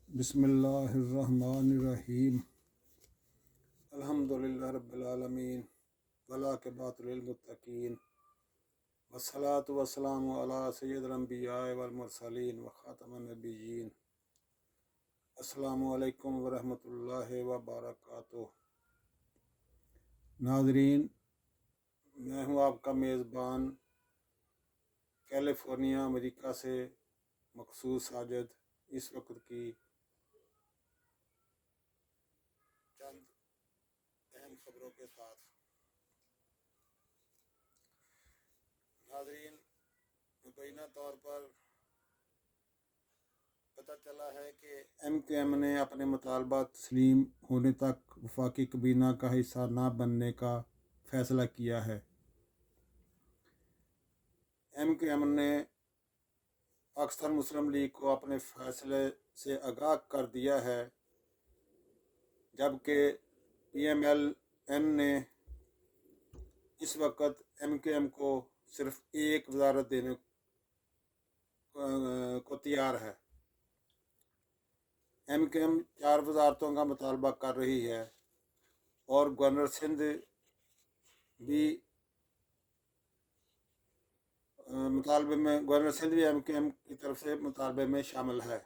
بسم اللہ الرحمن الرحیم الحمدللہ رب العالمین والعاقبۃ للمتقین والصلاۃ والسلام علی سید الانبیاء والمرسلین وخاتم النبیین۔ السلام علیکم ورحمۃ اللہ وبرکاتہ۔ ناظرین، میں ہوں آپ کا میزبان کیلیفورنیا امریکہ سے مخصوص ساجد، اس وقت کی چند اہم خبروں کے ساتھ۔ ناظرین، مبینہ طور پر پتہ چلا ہے کہ ایم کیو ایم نے اپنے مطالبات تسلیم ہونے تک وفاقی کابینہ کا حصہ نہ بننے کا فیصلہ کیا ہے۔ ایم کیو ایم نے پاکستان مسلم لیگ کو اپنے فیصلے سے آگاہ کر دیا ہے، جبکہ پی ایم ایل این نے اس وقت ایم کیو ایم کو صرف ایک وزارت دینے کو تیار ہے۔ ایم کیو ایم 4 وزارتوں کا مطالبہ کر رہی ہے اور گورنر سندھ بھی ایم کیو ایم کی طرف سے مطالبے میں شامل ہے۔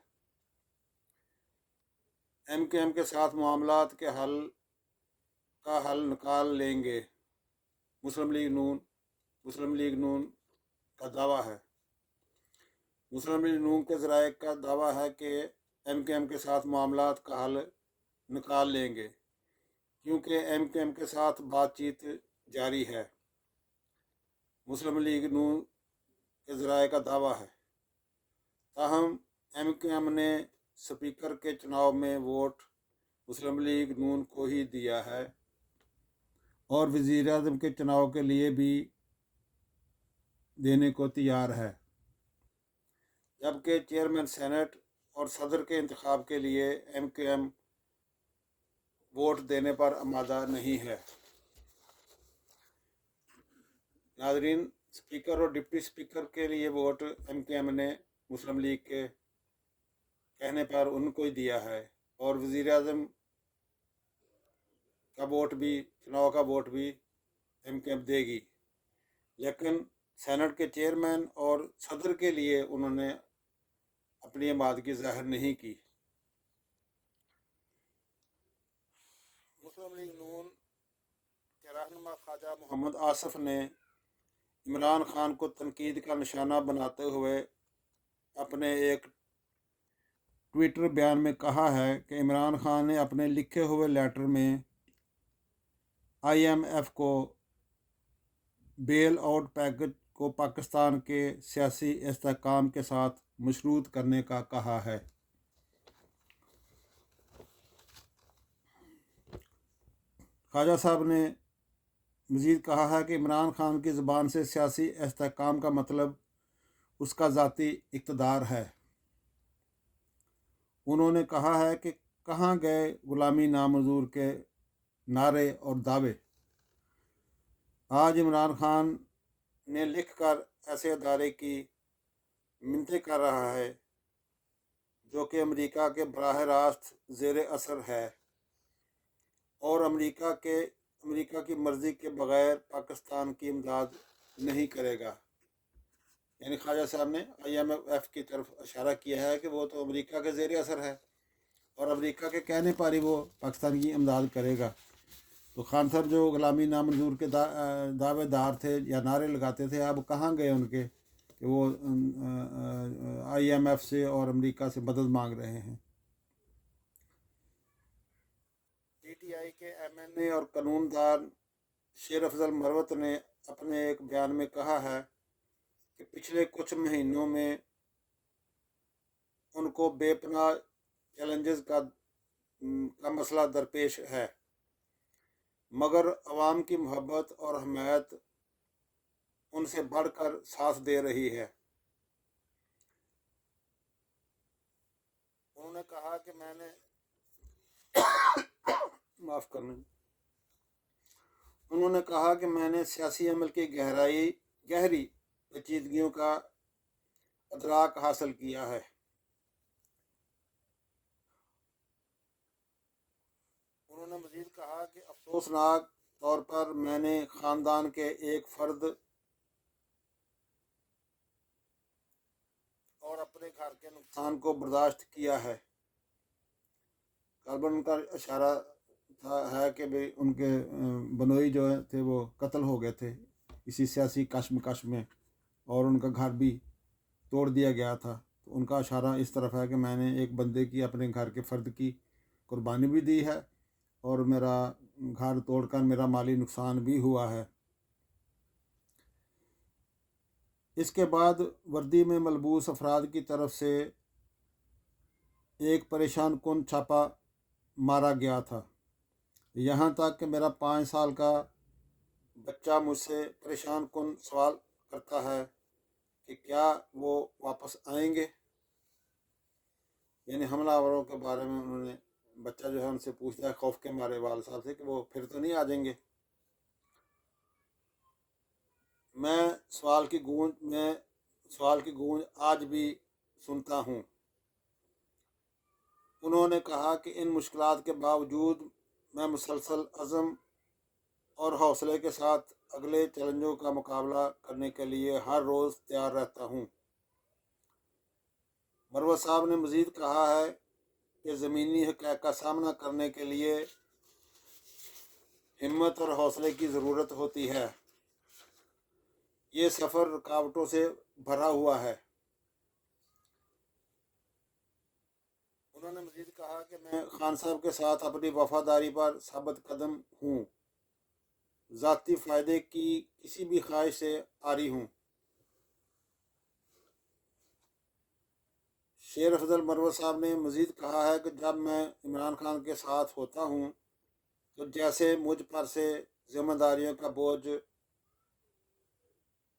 ایم کیو ایم کے ساتھ معاملات کے حل نکال لیں گے، مسلم لیگ نون کا دعویٰ ہے۔ مسلم لیگ نون کے ذرائع کا دعویٰ ہے کہ ایم کیو ایم کے ساتھ معاملات کا حل نکال لیں گے، کیونکہ ایم کیو ایم کے ساتھ بات چیت جاری ہے۔ مسلم لیگ نون کے ذرائع کا دعویٰ ہے، تاہم ایم کیو ایم نے اسپیکر کے چناؤ میں ووٹ مسلم لیگ نون کو ہی دیا ہے اور وزیر اعظم کے چناؤ کے لیے بھی دینے کو تیار ہے، جبکہ چیئرمین سینٹ اور صدر کے انتخاب کے لیے ایم کیو ایم ووٹ دینے پر آمادہ نہیں ہے۔ ناظرین، اسپیکر اور ڈپٹی اسپیکر کے لیے ووٹ ایم کیو ایم نے مسلم لیگ کے کہنے پر ان کو ہی دیا ہے اور وزیر اعظم کا ووٹ بھی، چناؤ کا ووٹ بھی ایم کیو ایم دے گی، لیکن سینٹ کے چیئرمین اور صدر کے لیے انہوں نے اپنی آمادگی ظاہر نہیں کی۔ مسلم لیگ نون کے رہنما خواجہ محمد آصف نے عمران خان کو تنقید کا نشانہ بناتے ہوئے اپنے ایک ٹویٹر بیان میں کہا ہے کہ عمران خان نے اپنے لکھے ہوئے لیٹر میں آئی ایم ایف کو بیل آؤٹ پیکج کو پاکستان کے سیاسی استحکام کے ساتھ مشروط کرنے کا کہا ہے۔ خواجہ صاحب نے مزید کہا ہے کہ عمران خان کی زبان سے سیاسی استحکام کا مطلب اس کا ذاتی اقتدار ہے۔ انہوں نے کہا ہے کہ کہاں گئے غلامی نامنظور کے نعرے اور دعوے۔ آج عمران خان نے لکھ کر ایسے ادارے کی منتیں کر رہا ہے جو کہ امریکہ کے براہ راست زیر اثر ہے اور امریکہ کی مرضی کے بغیر پاکستان کی امداد نہیں کرے گا۔ یعنی خواجہ صاحب نے آئی ایم ایف کی طرف اشارہ کیا ہے کہ وہ تو امریکہ کے زیر اثر ہے اور امریکہ کے کہنے پر ہی وہ پاکستان کی امداد کرے گا۔ تو خان صاحب جو غلامی نامنظور کے دعوے دار تھے یا نعرے لگاتے تھے، اب کہاں گئے ان کے کہ وہ آئی ایم ایف سے اور امریکہ سے مدد مانگ رہے ہیں۔ پی ٹی آئی کے ایم این اے اور قانون دان شیر افضل مروت نے اپنے ایک بیان میں کہا ہے کہ پچھلے کچھ مہینوں میں ان کو بے پناہ چیلنجز کا مسئلہ درپیش ہے، مگر عوام کی محبت اور حمایت ان سے بڑھ کر ساتھ دے رہی ہے۔ انہوں نے کہا کہ میں نے انہوں نے کہا کہ میں نے سیاسی عمل کی گہری پیچیدگیوں کا ادراک حاصل کیا ہے۔ انہوں نے مزید کہا کہ افسوسناک طور پر میں نے خاندان کے ایک فرد اور اپنے گھر کے نقصان کو برداشت کیا ہے۔ غالباً ان کا اشارہ ہے کہ بھی ان کے بنوئی جو تھے وہ قتل ہو گئے تھے اسی سیاسی کشمکش میں، اور ان کا گھر بھی توڑ دیا گیا تھا۔ تو ان کا اشارہ اس طرف ہے کہ میں نے ایک بندے کی، اپنے گھر کے فرد کی قربانی بھی دی ہے، اور میرا گھر توڑ کر میرا مالی نقصان بھی ہوا ہے۔ اس کے بعد وردی میں ملبوس افراد کی طرف سے ایک پریشان کن چھاپا مارا گیا تھا، یہاں تک کہ میرا 5 سال کا بچہ مجھ سے پریشان کن سوال کرتا ہے کہ کیا وہ واپس آئیں گے، یعنی حملہ آوروں کے بارے میں انہوں نے، بچہ جو ہے ان سے پوچھتا ہے خوف کے مارے والد صاحب سے کہ وہ پھر تو نہیں آ جائیں گے۔ میں سوال کی گونج آج بھی سنتا ہوں۔ انہوں نے کہا کہ ان مشکلات کے باوجود میں مسلسل عزم اور حوصلے کے ساتھ اگلے چیلنجوں کا مقابلہ کرنے کے لیے ہر روز تیار رہتا ہوں۔ مروت صاحب نے مزید کہا ہے کہ زمینی حقائق کا سامنا کرنے کے لیے ہمت اور حوصلے کی ضرورت ہوتی ہے۔ یہ سفر رکاوٹوں سے بھرا ہوا ہے۔ انہوں نے مزید کہا کہ میں خان صاحب کے ساتھ اپنی وفاداری پر ثابت قدم ہوں، ذاتی فائدے کی کسی بھی خواہش سے عاری ہوں۔ شیر افضل مروت صاحب نے مزید کہا ہے کہ جب میں عمران خان کے ساتھ ہوتا ہوں تو جیسے مجھ پر سے ذمہ داریوں کا بوجھ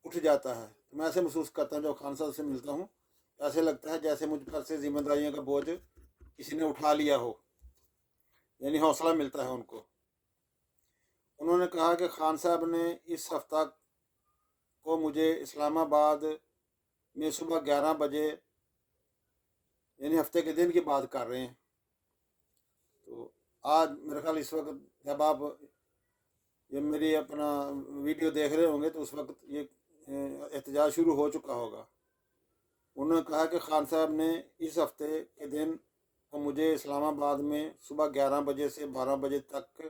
اٹھ جاتا ہے۔ میں ایسے محسوس کرتا ہوں جب خان صاحب سے ملتا ہوں، ایسے لگتا ہے جیسے مجھ پر سے ذمہ داریوں کا بوجھ کسی نے اٹھا لیا ہو، یعنی حوصلہ ملتا ہے ان کو۔ انہوں نے کہا کہ خان صاحب نے اس ہفتہ کو مجھے اسلام آباد میں صبح 11 بجے، یعنی ہفتے کے دن کی بات کر رہے ہیں، تو آج میرے خیال اس وقت جب آپ یہ میری اپنا ویڈیو دیکھ رہے ہوں گے تو اس وقت یہ احتجاج شروع ہو چکا ہوگا۔ انہوں نے کہا کہ خان صاحب نے اس ہفتے کے دن کو مجھے اسلام آباد میں صبح 11 بجے سے 12 بجے تک کے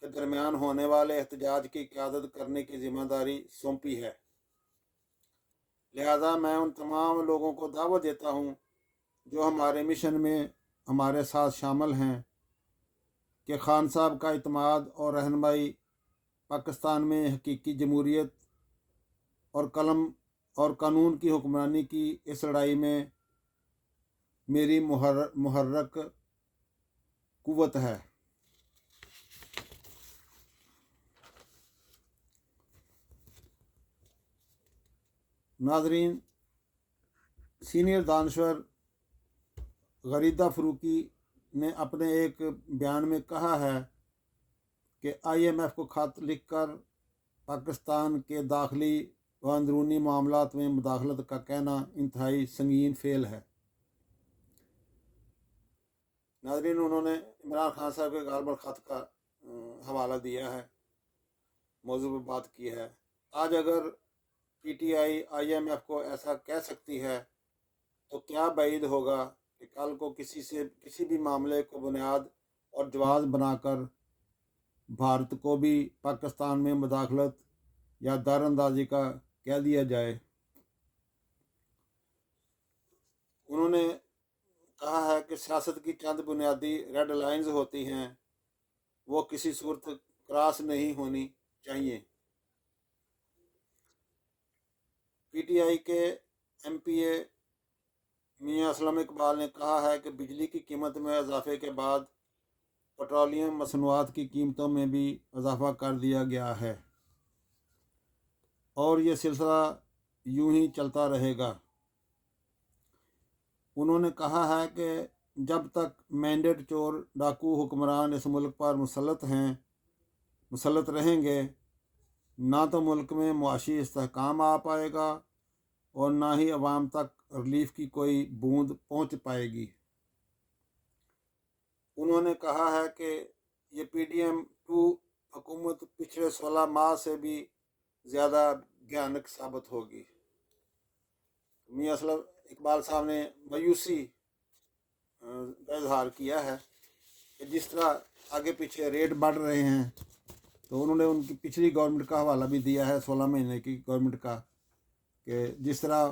درمیان ہونے والے احتجاج کی قیادت کرنے کی ذمہ داری سونپی ہے، لہذا میں ان تمام لوگوں کو دعوت دیتا ہوں جو ہمارے مشن میں ہمارے ساتھ شامل ہیں کہ خان صاحب کا اعتماد اور رہنمائی پاکستان میں حقیقی جمہوریت اور قانون کی حکمرانی کی اس لڑائی میں میری محرک قوت ہے۔ ناظرین، سینئر دانشور غریدہ فروقی نے اپنے ایک بیان میں کہا ہے کہ IMF کو خط لکھ کر پاکستان کے داخلی و اندرونی معاملات میں مداخلت کا کہنا انتہائی سنگین فعل ہے۔ ناظرین، انہوں نے عمران خان صاحب کے غالباً خط کا حوالہ دیا ہے، موضوع پر بات کی ہے۔ آج اگر PTI IMF کو ایسا کہہ سکتی ہے تو کیا بعید ہوگا کہ کل کو کسی بھی معاملے کو بنیاد اور جواز بنا کر بھارت کو بھی پاکستان میں مداخلت یا دار اندازی کا کہہ دیا جائے۔ انہوں نے کہا ہے کہ سیاست کی چند بنیادی ریڈ لائنز ہوتی ہیں، وہ کسی صورت کراس نہیں ہونی چاہیے۔ PTI کے MPA میاں اسلم اقبال نے کہا ہے کہ بجلی کی قیمت میں اضافے کے بعد پیٹرولیم مصنوعات کی قیمتوں میں بھی اضافہ کر دیا گیا ہے، اور یہ سلسلہ یوں ہی چلتا رہے گا۔ انہوں نے کہا ہے کہ جب تک مینڈیٹ چور ڈاکو حکمران اس ملک پر مسلط رہیں گے، نہ تو ملک میں معاشی استحکام آ پائے گا اور نہ ہی عوام تک ریلیف کی کوئی بوند پہنچ پائے گی۔ انہوں نے کہا ہے کہ یہ PDM-2 حکومت پچھلے 16 ماہ سے بھی زیادہ بھیانک ثابت ہوگی۔ میاں اسلم اقبال صاحب نے مایوسی کا اظہار کیا ہے کہ جس طرح آگے پیچھے ریٹ بڑھ رہے ہیں، تو انہوں نے ان کی پچھلی گورنمنٹ کا حوالہ بھی دیا ہے، 16 مہینے کی گورنمنٹ کا، کہ جس طرح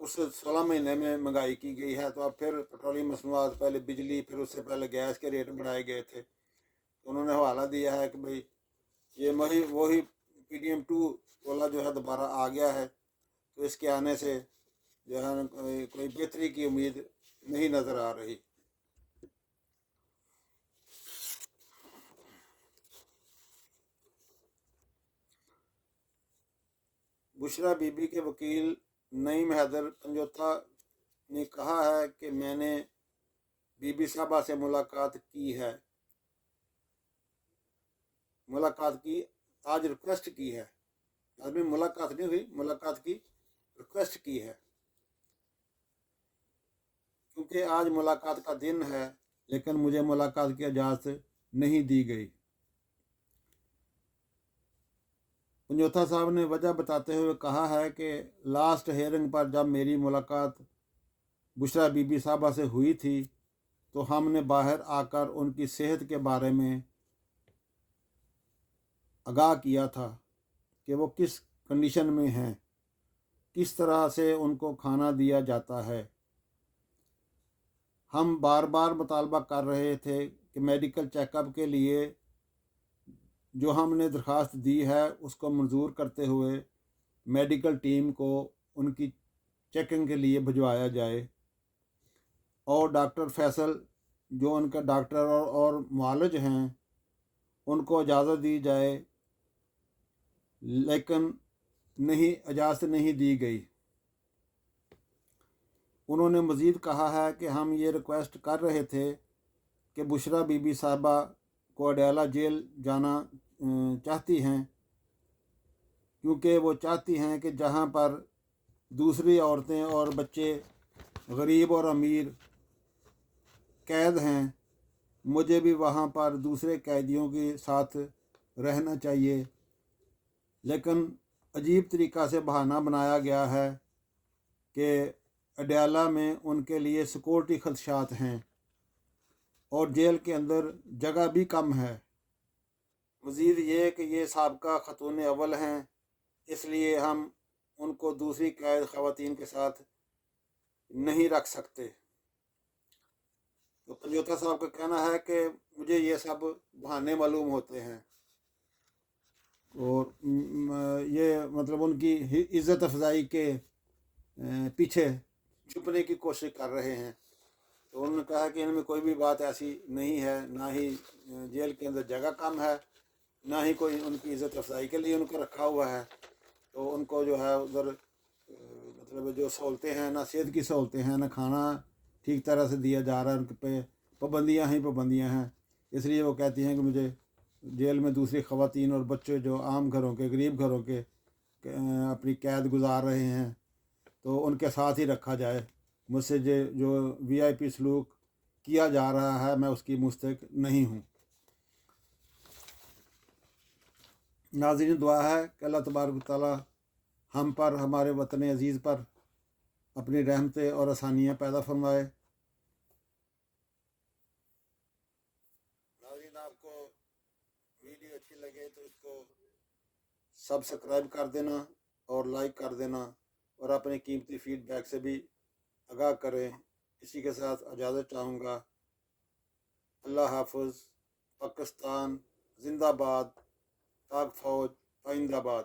اس 16 مہینے میں مہنگائی کی گئی ہے، تو اب پھر پیٹرولیم مصنوعات، پہلے بجلی، پھر اس سے پہلے گیس کے ریٹ بڑھائے گئے تھے۔ تو انہوں نے حوالہ دیا ہے کہ بھئی یہ وہی PDM-2 والا جو ہے دوبارہ آ گیا ہے، تو اس کے آنے سے جو ہے کوئی بہتری کی امید نہیں نظر آ رہی۔ بشرا بی بی کے وکیل نعیم حیدر پنجوتا نے کہا ہے کہ میں نے بی بی صاحبہ سے ملاقات کی، آج ریکویسٹ کی ہے، آج میں ملاقات نہیں ہوئی، ملاقات کی ریکویسٹ کی ہے، کیونکہ آج ملاقات کا دن ہے، لیکن مجھے ملاقات کی اجازت نہیں دی گئی۔ پنجوتا صاحب نے وجہ بتاتے ہوئے کہا ہے کہ لاسٹ ہیئرنگ پر جب میری ملاقات بشرا بی بی صاحبہ سے ہوئی تھی، تو ہم نے باہر آ کر ان کی صحت کے بارے میں آگاہ کیا تھا کہ وہ کس کنڈیشن میں ہیں، کس طرح سے ان کو کھانا دیا جاتا ہے۔ ہم بار بار مطالبہ کر رہے تھے کہ میڈیکل چیک اپ کے لیے جو ہم نے درخواست دی ہے اس کو منظور کرتے ہوئے میڈیکل ٹیم کو ان کی چیکنگ کے لیے بھجوایا جائے، اور ڈاکٹر فیصل جو ان کا ڈاکٹر اور معالج ہیں ان کو اجازت دی جائے، لیکن اجازت نہیں دی گئی۔ انہوں نے مزید کہا ہے کہ ہم یہ ریکویسٹ کر رہے تھے کہ بشرا بی بی صاحبہ کو اڈیالہ جیل جانا چاہتی ہیں، کیونکہ وہ چاہتی ہیں کہ جہاں پر دوسری عورتیں اور بچے غریب اور امیر قید ہیں، مجھے بھی وہاں پر دوسرے قیدیوں کے ساتھ رہنا چاہیے، لیکن عجیب طریقہ سے بہانہ بنایا گیا ہے کہ اڈیالہ میں ان کے لیے سیکورٹی خدشات ہیں اور جیل کے اندر جگہ بھی کم ہے۔ مزید یہ کہ یہ سابقہ خاتون اول ہیں، اس لیے ہم ان کو دوسری قید خواتین کے ساتھ نہیں رکھ سکتے۔ تو پنجوتا صاحب کا کہنا ہے کہ مجھے یہ سب بہانے معلوم ہوتے ہیں، اور یہ مطلب ان کی عزت افزائی کے پیچھے چھپنے کی کوشش کر رہے ہیں۔ تو انہوں نے کہا کہ ان میں کوئی بھی بات ایسی نہیں ہے، نہ ہی جیل کے اندر جگہ کم ہے، نہ ہی کوئی ان کی عزت افزائی کے لیے ان کو رکھا ہوا ہے۔ تو ان کو جو ہے ادھر مطلب جو سہولتیں ہیں، نہ صحت کی سہولتیں ہیں، نہ کھانا ٹھیک طرح سے دیا جا رہا ہے، ان پہ پابندیاں ہیں۔ اس لیے وہ کہتی ہیں کہ مجھے جیل میں دوسری خواتین اور بچے جو عام گھروں کے، غریب گھروں کے اپنی قید گزار رہے ہیں، تو ان کے ساتھ ہی رکھا جائے۔ مجھ سے جو VIP سلوک کیا جا رہا ہے، میں اس کی مستحق نہیں ہوں۔ ناظرین، دعا ہے کہ اللہ تبارک و تعالیٰ ہم پر، ہمارے وطن عزیز پر اپنی رحمتیں اور آسانیاں پیدا فرمائے۔ ناظرین، آپ کو ویڈیو اچھی لگے تو اس کو سبسکرائب کر دینا اور لائک کر دینا، اور اپنے قیمتی فیڈ بیک سے بھی آگاہ کریں۔ اسی کے ساتھ اجازت چاہوں گا۔ اللہ حافظ۔ پاکستان زندہ باد، پاک فوج پائندہ باد۔